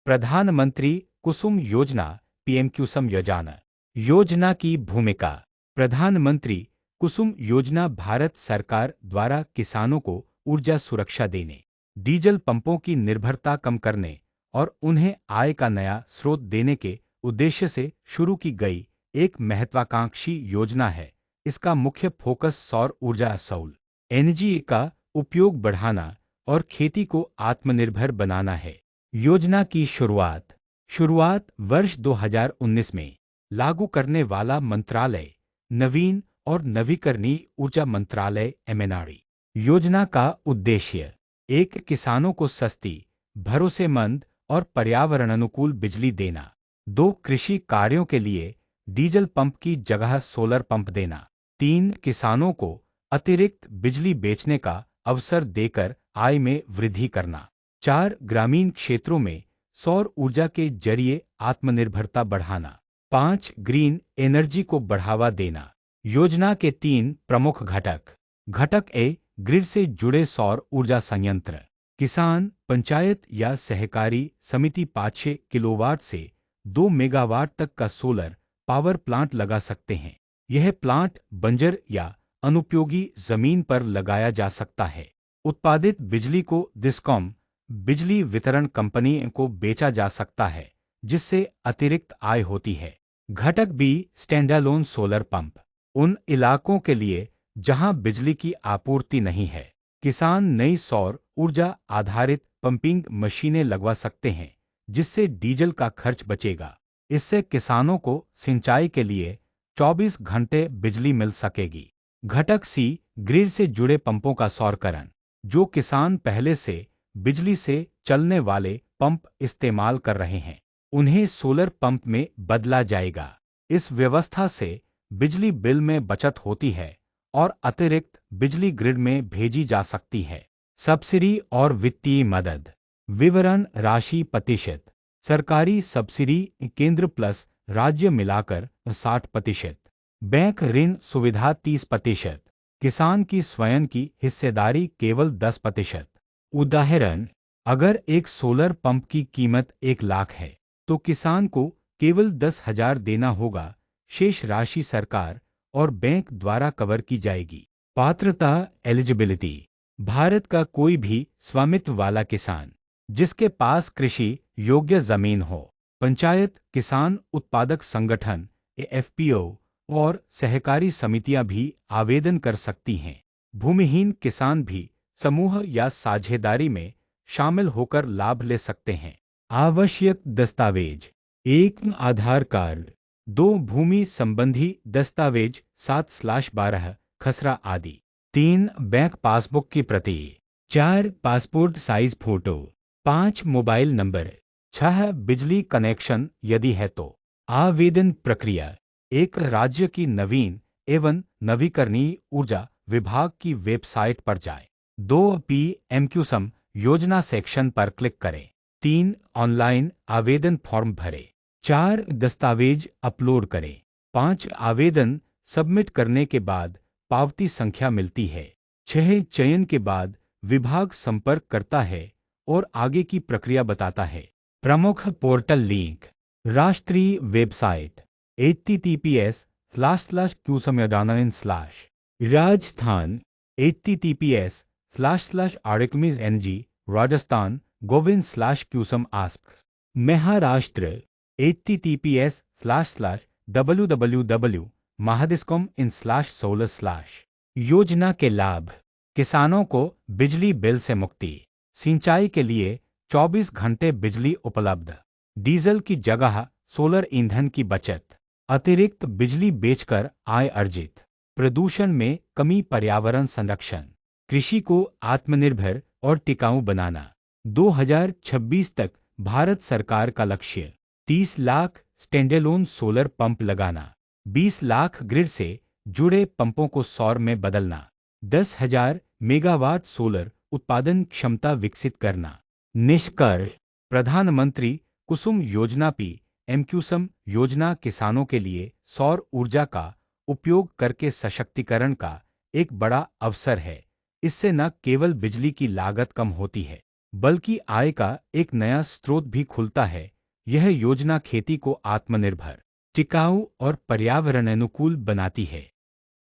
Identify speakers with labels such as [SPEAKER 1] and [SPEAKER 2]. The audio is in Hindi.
[SPEAKER 1] प्रधानमंत्री कुसुम योजना पीएम कुसुम योजना। योजना की भूमिका। प्रधानमंत्री कुसुम योजना भारत सरकार द्वारा किसानों को ऊर्जा सुरक्षा देने, डीजल पंपों की निर्भरता कम करने और उन्हें आय का नया स्रोत देने के उद्देश्य से शुरू की गई एक महत्वाकांक्षी योजना है। इसका मुख्य फोकस सौर ऊर्जा सौल एनर्जी का उपयोग बढ़ाना और खेती को आत्मनिर्भर बनाना है। योजना की शुरुआत वर्ष 2019 में लागू करने वाला मंत्रालय नवीन और नवीकरणीय ऊर्जा मंत्रालय एमएनआरई। योजना का उद्देश्य एक किसानों को सस्ती, भरोसेमंद और पर्यावरण अनुकूल बिजली देना, दो कृषि कार्यों के लिए डीजल पंप की जगह सोलर पंप देना, तीन किसानों को अतिरिक्त बिजली बेचने का अवसर देकर आय में वृद्धि करना, चार ग्रामीण क्षेत्रों में सौर ऊर्जा के जरिए आत्मनिर्भरता बढ़ाना, पांच ग्रीन एनर्जी को बढ़ावा देना। योजना के तीन प्रमुख घटक ए ग्रिड से जुड़े सौर ऊर्जा संयंत्र। किसान, पंचायत या सहकारी समिति 500 किलोवाट से 2 मेगावाट तक का सोलर पावर प्लांट लगा सकते हैं। यह प्लांट बंजर या अनुपयोगी जमीन पर लगाया जा सकता है। उत्पादित बिजली को डिस्कॉम बिजली वितरण कंपनी को बेचा जा सकता है, जिससे अतिरिक्त आय होती है। घटक बी स्टैंडअलोन सोलर पंप। उन इलाकों के लिए जहां बिजली की आपूर्ति नहीं है, किसान नई सौर ऊर्जा आधारित पंपिंग मशीनें लगवा सकते हैं, जिससे डीजल का खर्च बचेगा। इससे किसानों को सिंचाई के लिए 24 घंटे बिजली मिल सकेगी। घटक सी ग्रिड से जुड़े पंपों का सौरकरण। जो किसान पहले से बिजली से चलने वाले पंप इस्तेमाल कर रहे हैं, उन्हें सोलर पंप में बदला जाएगा। इस व्यवस्था से बिजली बिल में बचत होती है और अतिरिक्त बिजली ग्रिड में भेजी जा सकती है। सब्सिडी और वित्तीय मदद। विवरण राशि प्रतिशत। सरकारी सब्सिडी केंद्र प्लस राज्य मिलाकर 60%। बैंक ऋण सुविधा 30%। किसान की स्वयं की हिस्सेदारी केवल 10%। उदाहरण, अगर एक सोलर पंप की कीमत 1 लाख है, तो किसान को केवल 10,000 देना होगा। शेष राशि सरकार और बैंक द्वारा कवर की जाएगी। पात्रता एलिजिबिलिटी। भारत का कोई भी स्वामित्व वाला किसान जिसके पास कृषि योग्य जमीन हो, पंचायत, किसान उत्पादक संगठन एफपीओ और सहकारी समितियां भी आवेदन कर सकती हैं। भूमिहीन किसान भी समूह या साझेदारी में शामिल होकर लाभ ले सकते हैं। आवश्यक दस्तावेज। 1 आधार कार्ड, 2 भूमि संबंधी दस्तावेज 7/12 खसरा आदि, 3 बैंक पासबुक की प्रति, 4 passport size photo, 5 mobile number, 6 बिजली कनेक्शन यदि है तो। आवेदन प्रक्रिया। एक राज्य की नवीन एवं नवीकरणीय ऊर्जा विभाग की वेबसाइट पर जाएं। 2 पीएम कुसुम योजना सेक्शन पर क्लिक करें। 3 ऑनलाइन आवेदन फॉर्म भरें। 4 दस्तावेज अपलोड करें। 5 आवेदन सबमिट करने के बाद पावती संख्या मिलती है। 6 चयन के बाद विभाग संपर्क करता है और आगे की प्रक्रिया बताता है। प्रमुख पोर्टल लिंक। राष्ट्रीय website https://qsumyodananin/ Rajasthan https://articlemenergy Rajasthan govin/qsum ask। Maharashtra https://www.mahadiscom/solar/। योजना के लाभ। किसानों को बिजली बिल से मुक्ति, सिंचाई के लिए 24 घंटे बिजली उपलब्ध, डीजल की जगह सोलर ईंधन की बचत, अतिरिक्त बिजली बेचकर आय अर्जित, प्रदूषण में कमी, पर्यावरण संरक्षण, कृषि को आत्मनिर्भर और टिकाऊ बनाना। 2026 तक भारत सरकार का लक्ष्य 30 लाख स्टैंडअलोन सोलर पंप लगाना, 20 लाख ग्रिड से जुड़े पंपों को सौर में बदलना, 10,000 मेगावाट सोलर उत्पादन क्षमता विकसित करना। निष्कर्ष। प्रधानमंत्री कुसुम योजना पीएम कुसुम योजना किसानों के लिए सौर ऊर्जा का उपयोग करके सशक्तिकरण का एक बड़ा अवसर है। इससे न केवल बिजली की लागत कम होती है, बल्कि आय का एक नया स्रोत भी खुलता है। यह योजना खेती को आत्मनिर्भर, टिकाऊ और पर्यावरण अनुकूल बनाती है।